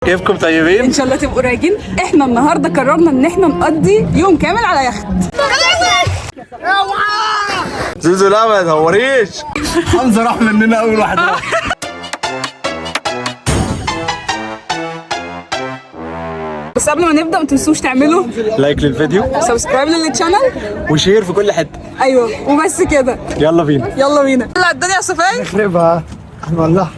كيفكم طيبين؟ ان شاء الله تبقوا رايقين. احنا النهارده قررنا ان احنا نقضي يوم كامل على يخت. زوزو لا ما تهوريش. حمزه راح مننا اول واحد. بس قبل ما نبدا ما تنسوش تعملوا لايك للفيديو، سبسكرايب للشانل، وشير في كل حته. ايوه وبس كده. يلا بينا يلا بينا. يلا الدنيا يا صفاء. نخربها. هنولعها.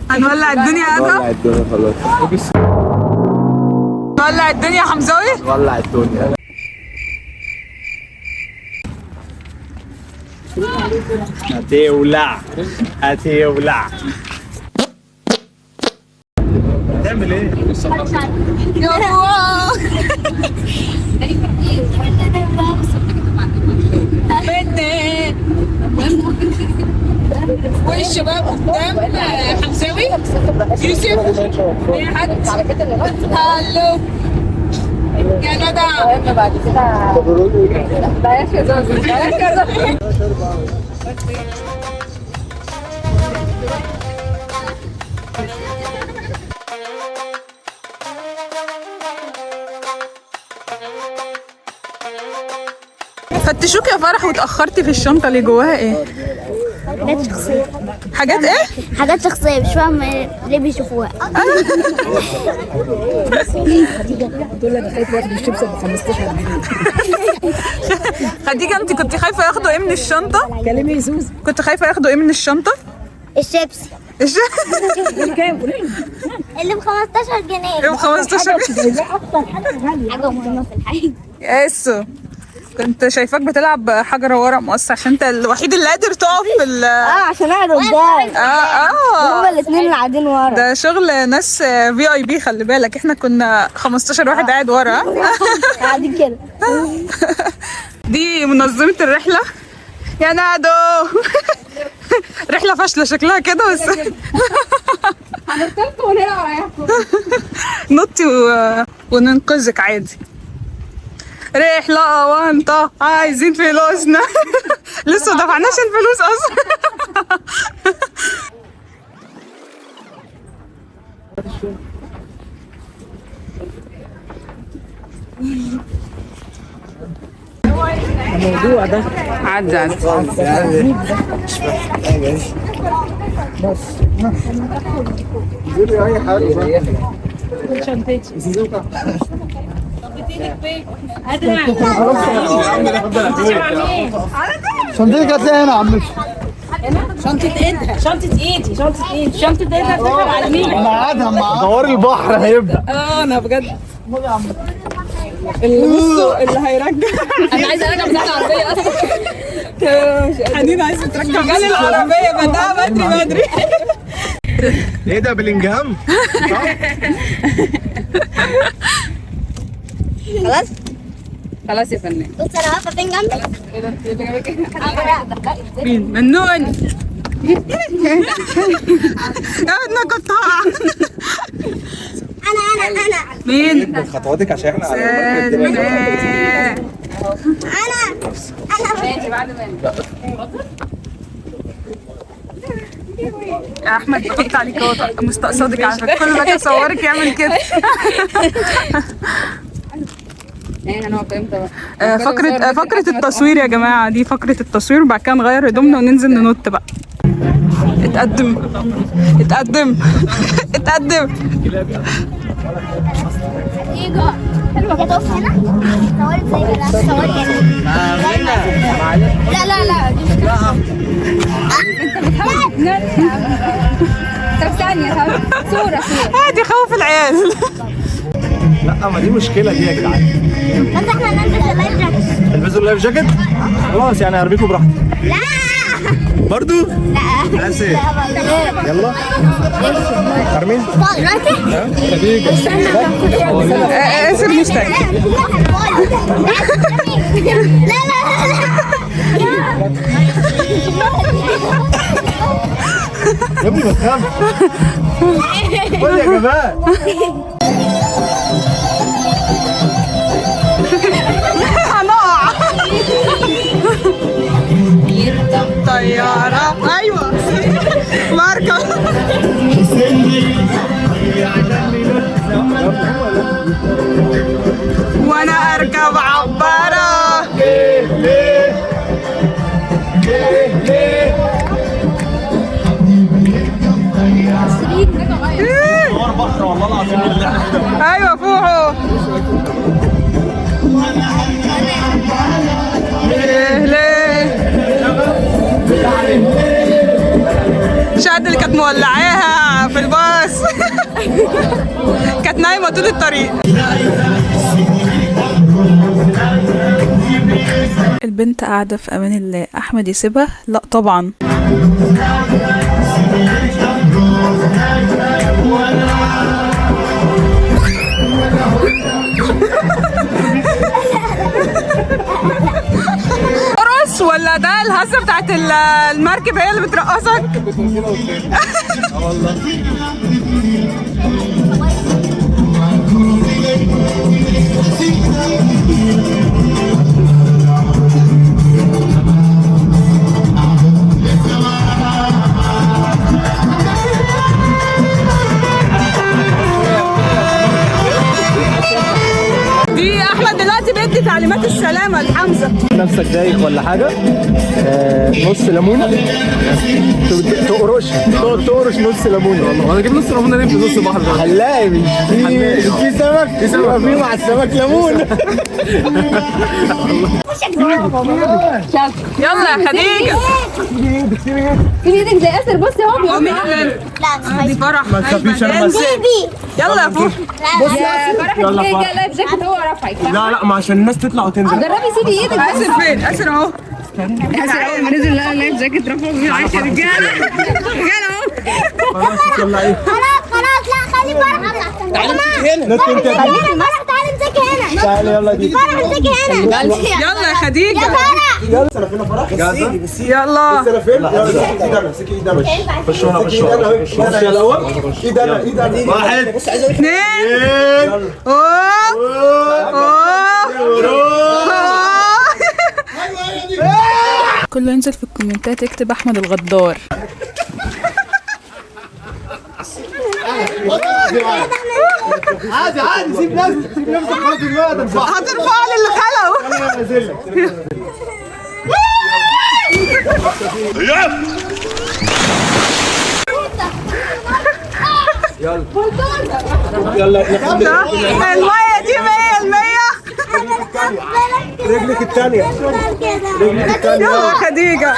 هنولع الدنيا يا ادهم. نولع الدنيا خلاص. نولع الدنيا يا حمزاوي. نولع الدنيا. هتولع هتولع. تعمل ايه؟ والشباب قدام حمزاوي يوسف اي حد. هالو يا ندى. بعد كده بلاش يا زوزو بلاش يا زوزو. فتشوك يا فرح واتأخرتي في الشنطة اللي جواها ايه؟ حاجات شخصية. حاجات ايه؟ حاجات شخصية مش فاهمة ليه بيشوفوها. دول انا خايف ياخدوا الشيبس ب 15 جنيه. خديجة انت كنت خايفة ياخدوا ايه من الشنطة؟ كلمي زوز. كنت خايفة ياخدوا ايه من الشنطة؟ الشيبسي قولي كام؟ قولي اللي ب 15 جنيه. ب 15 ده اكتر حاجه غاليه. حاجة مهمة في الحياة. ياسو كنت شايفاك بتلعب حجر ورق مقص عشان انت الوحيد اللي قادر تقف في ال عشان قاعد قدام. هما الاثنين اللي قاعدين ورا. ده شغل ناس في اي بي. خلي بالك احنا كنا 15 واحد قاعد ورا. قاعدين كده. دي منظمة الرحلة يا نادو. رحلة فاشلة شكلها كده بس. هنرتبط ونلعب عليكم. نطي وننقذك عادي. رحلة وانت عايزين فلوسنا. لسه ما دفعناش الفلوس اصلا. الموضوع ده عدى بس قولي اي حاجه. شنطتك هتلاقي هنا يا عم. شنطة ايدها شنطة ايدي شنطة ايدي شنطة ايدها بتركب على مين؟ قعدها مع دوار البحر هيبدا. انا بجد اللي بصوا اللي هيرجع. انا عايزة ارجع مساحة العربية اصلا. حنين عايزة ترجع جالي العربية بدأها بدري بدري. ايه ده بلينجهام؟ خلاص. خلاص يا فنان. بص انا واقفة فين جنبك. مين؟ منون. انا كنت انا مين؟ خطواتك عشان احنا يا احمد بحط عليك اهو مستقصدك على فكره. كل ما اجي اصورك يعمل كده. احنا هنقف امتى بقى؟ فقرة التصوير يا جماعة. دي فقرة التصوير وبعد كده نغير هدومنا وننزل ننط بقى. اتقدم اتقدم اتقدم. يا تقف هنا. صوري زي كده. صوري هنا. لا لا لا دي مش طب ثانية صورة عادي خوف العيال. لا ما دي مشكله دي يا جدعان. بس احنا نلبس اللايف جاكيت. البسوا اللايف جاكيت. خلاص يعني هرميكم براحتي. لا برضو؟ لا. بس ايه؟ يلا ارمين. اسر مشتاق. لا لا يا ابني ما تخاف. قول يا جماعه. هنقع. طيارة. ايوه ماركة. بحر والله العظيم اللي احنا فيه. ايوه فوقه. ليه شاد اللي كانت مولعاها في الباص. كانت نايمه طول الطريق. البنت قاعده في امان الله، احمد يسيبها؟ لا طبعا. رقص ولا ده الهزه بتاعت المركب هي اللي بترقصك؟ والله دي احمد دلوقتي بيدي تعليمات السلامه لحمزه. نفسك دايخ ولا حاجه؟ نص ليمونه تقرش نص ليمونه. والله انا اجيب نص ليمونه ليه في نص البحر ده؟ هنلاقي في سمك، في مع السمك ليمون. يلا يا خديجه. في ايدك زي اسر. بصي اهو بيقوم. لا دي فرح. ما تخافيش انا بس. يلا يا فوق. بصي يلا جاي لايف جاكيت هو رفعك. لا ما عشان الناس تطلع وتنزل. جربي سيبي ايدك. اسر فين؟ اسر اهو. اسر اول ما نزل لقى لايف جاكيت رفعه وبيقول عايش يا رجاله. رجاله اهو. خلاص يلا ايه؟ خلاص لا خلي فرح. تعالي هنا. خلينا فرح. تعالي امسكي هنا. تعالي يلا دي. فرح امسكي هنا. يلا يا خديجه. يلا سلفينا فرح. جاهزه؟ يلا سلفين. يلا امسكي ايدي انا. خش هنا خش هنا. خش الاول. ايدي انا. واحد اثنين. كله ينزل في الكومنتات يكتب احمد الغدار. عادي سيب نفسك خلاص دلوقتي. هترفع لي اللي خلقه. انا نازل لك. يلا المية دي 100%. رجلك الثانية. يلا خديجة.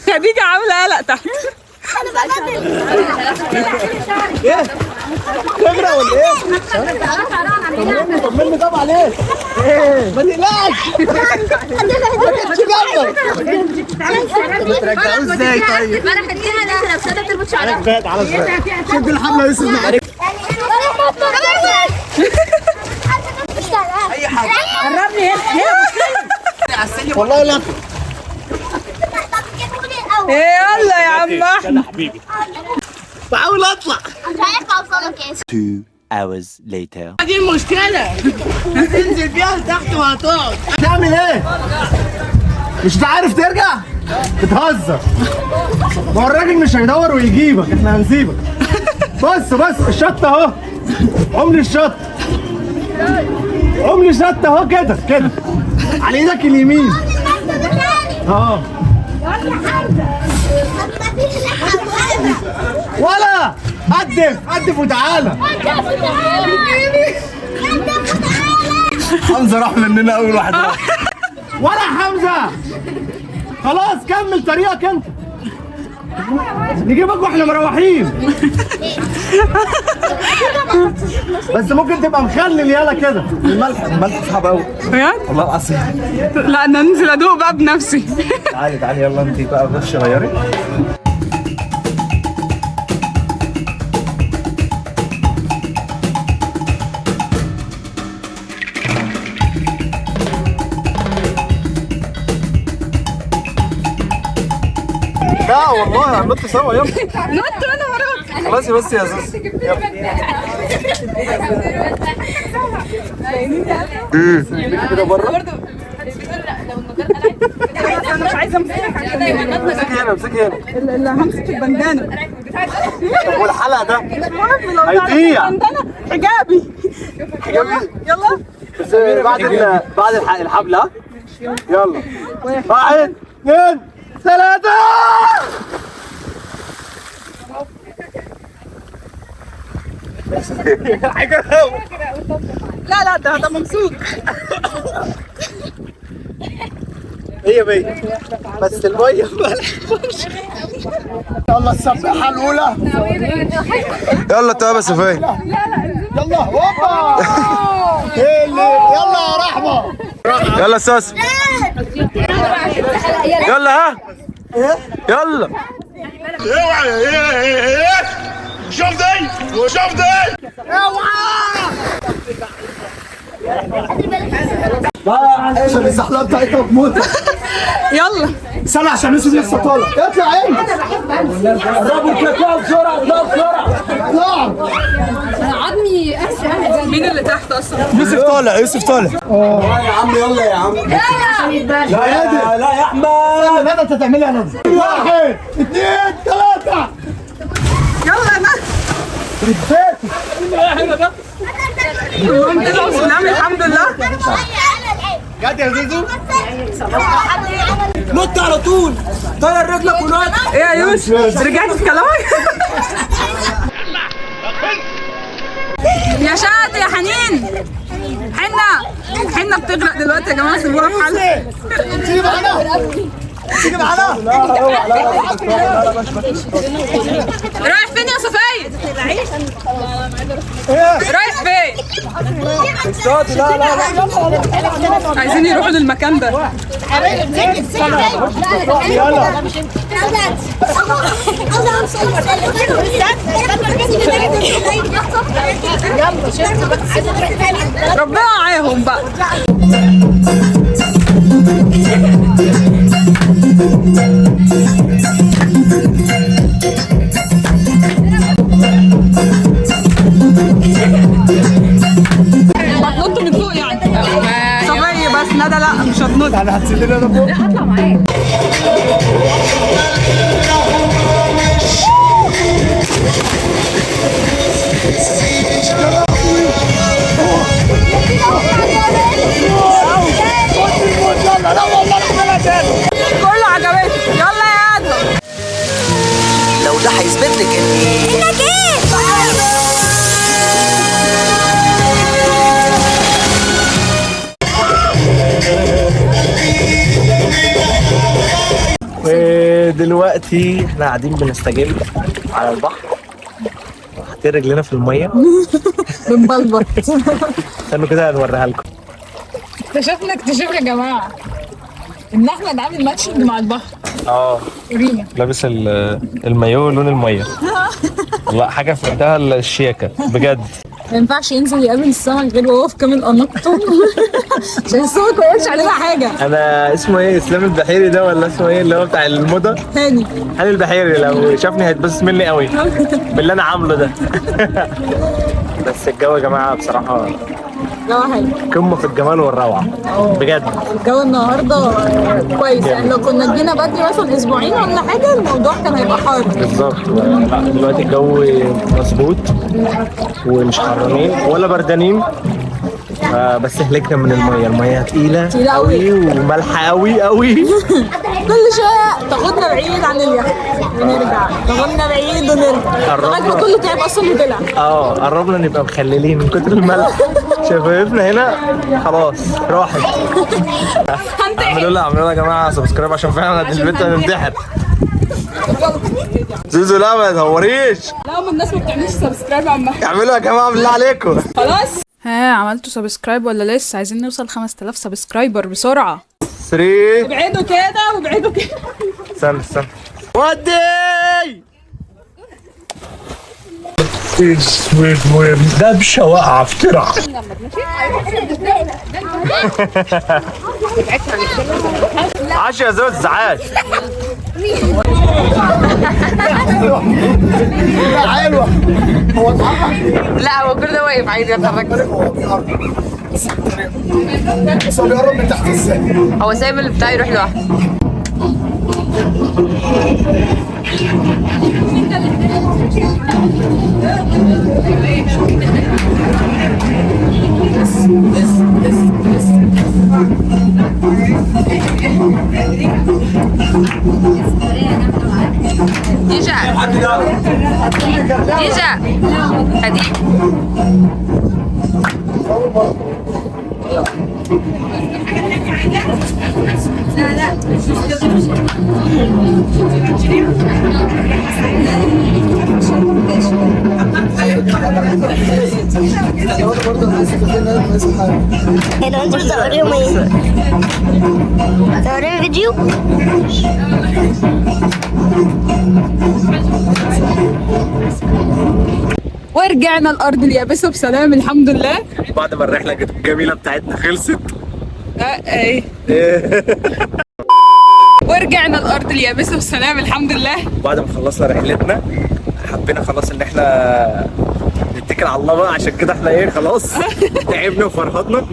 خديجة عاملة قلق تحت. ايه؟ تغرق ولا ايه؟ طمني طبعا عليك. ايه؟ ما تقلقش. بترجعوه ازاي طيب؟ على الزرع. شد الحبل يا يوسف عليك. اي حاجة. قربني هنا. والله لا. يلا يا عم احمد. حبيبي. بحاول اطلع. مش هينفع اوصلك يا 2 hours later. دي المشكله. تنزل فيها لتحت وهتقعد. تعمل ايه؟ مش عارف ترجع؟ بتهزر. ما هو الراجل مش هيدور ويجيبك، احنا هنسيبك. بص الشط اهو. عملي الشط. اهو كده. على ايدك اليمين. اه. ولا قدف وتعالى. حمزة راح مننا اول واحد. ولا حمزة. خلاص كمل طريقك انت. نجيبك واحنا مروحين. بس ممكن تبقى مخلل يالا كده. الملح صعب قوي. بجد؟ والله العظيم. لا انا انزل ادوق بقى بنفسي. تعالي يلا انت بقى خش غيري. لا والله هننط سوا يلا. نط انا وراك. بس يا زوز. كده بره. انا مش عايزه امسكك عشان امسكي هنا. اللي همسك البندانه. والحلقه ده لو هيضيع. البندانه حجابي. يلا بعد الحبل. يلا 1 2 3. لا ده ممسوك. هي بيه بس الميه يلا السباحه الاولى. يلا طب يا صفية. يلا هوبا. يلا يا رحمه. يلا ساس. يلا ها. يلا. شوف دي وشوف دي. اوعى عشان الزحلقه بتاعتها بتموت. يلا استنى عشان يوسف لسه طالع. اطلع عيني. قربوا الكاكاو بسرعه بسرعه. اطلع. عظمي اسهل. مين اللي تحت اصلا؟ يوسف طالع يوسف طالع. يا عم يلا يا عم. لا يا احمد. لا انت تعملها انا. 1 2 3. يلا يا مان. الحمد لله. جد يا زيزو. نط على طول. طير رجلك ونط. ايه يا يوسف رجعت في كلامك؟ يا شاد يا حنين. حنة بتغرق دلوقتي يا جماعه، سيبوها في حالها. تيجي معانا تيجي معانا. رايح فين يا صفية؟ رايح فين؟ عايزين يروحوا للمكان ده. ربنا معاهم بقى. هتنط من فوق يعني؟ صفية بس ندى لا مش هتنط. انا هتسيبني انا فوق. هطلع معاك. كله عجبتك. يلا يا ادهم. لو ده هيثبت لك انك ايه؟ ودلوقتي احنا قاعدين بنستجم على البحر وحاطين رجلنا في الميه بنبلبط. استنوا كده هنوريها لكم. اكتشفنا يا جماعه ان احمد عامل ماتشنج مع البحر. ورينا لابس المايو لون الميه. والله حاجه في منتهى الشياكه بجد. ما ينفعش ينزل يقابل السمك غير وهو في كامل اناقته عشان السمك ما يقولش علينا حاجه. انا اسمه ايه؟ اسلام البحيري ده ولا اسمه ايه اللي هو بتاع الموضه؟ هاني البحيري لو شافني هيتبسط مني قوي باللي انا عامله ده. بس الجو يا جماعه بصراحه جو حلو. قمه في الجمال والروعه بجد. الجو النهارده كويس يعني، لو كنا جينا بدري مثلا اسبوعين ولا حاجه الموضوع كان هيبقى حار. بالظبط. لا دلوقتي الجو مظبوط ومش حرانين ولا بردانين. بس هلكنا من الميه تقيله قوي ومالحه قوي قوي. كل شويه تاخدنا بعيد عن اليخت ونرجع، تاخدنا بعيد ونرجع لغايه ما كله تعب اصلا وطلع. قربنا نبقى مخللين من كتر الملح. شفايفنا هنا خلاص راحت. اعملوا لنا يا جماعه سبسكرايب عشان فعلا الفيديو هننتحر. زوزو لا ما تهوريش. لا هم الناس ما بتعملش سبسكرايب عامه. اعملوا يا جماعه بالله عليكم. خلاص عملتوا سبسكرايب ولا لسه؟ عايزين نوصل 5000 سبسكرايبر بسرعه. 3 ابعدوا كده وابعدوا كده. استنى ودي اسود ودبشه واقعه في ترعه. عاش يا زوز عاش. حلوه. هو لا هو كل ده واقف عايز يتحرك. بس هو بيقرب من تحت ازاي؟ هو سايب اللي بتاعي يروح لوحده. ديجا ديجا هدي ايه ده انت بتصوريهم ايه؟ بتصوريهم فيديو؟ ورجعنا الارض اليابسه بسلام الحمد لله. بعد ما الرحله الجميله بتاعتنا خلصت. ايه ورجعنا الارض اليابسه بسلام الحمد لله. بعد ما خلصنا رحلتنا حبينا خلاص ان احنا نتكل على الله بقى، عشان كده احنا ايه خلاص تعبنا وفرهدنا،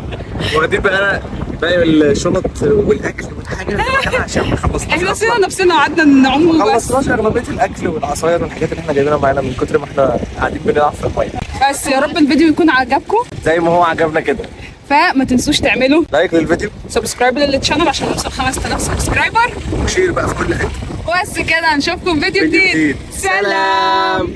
واخدين بقى باقي الشنط والاكل والحاجه عشان ما خلصناش. احنا نسينا نفسنا وقعدنا نعوم ما بس. خلصناش اغلبيه الاكل والعصاير والحاجات اللي احنا جايبينها معانا من كتر ما احنا قاعدين بنلعب في الميه. بس يا رب الفيديو يكون عجبكم زي ما هو عجبنا كده. فما تنسوش تعملوا لايك للفيديو سبسكرايب للتشانل عشان نوصل 5000 سبسكرايبر وشير بقى في كل حته. بس كده نشوفكم فيديو جديد. سلام.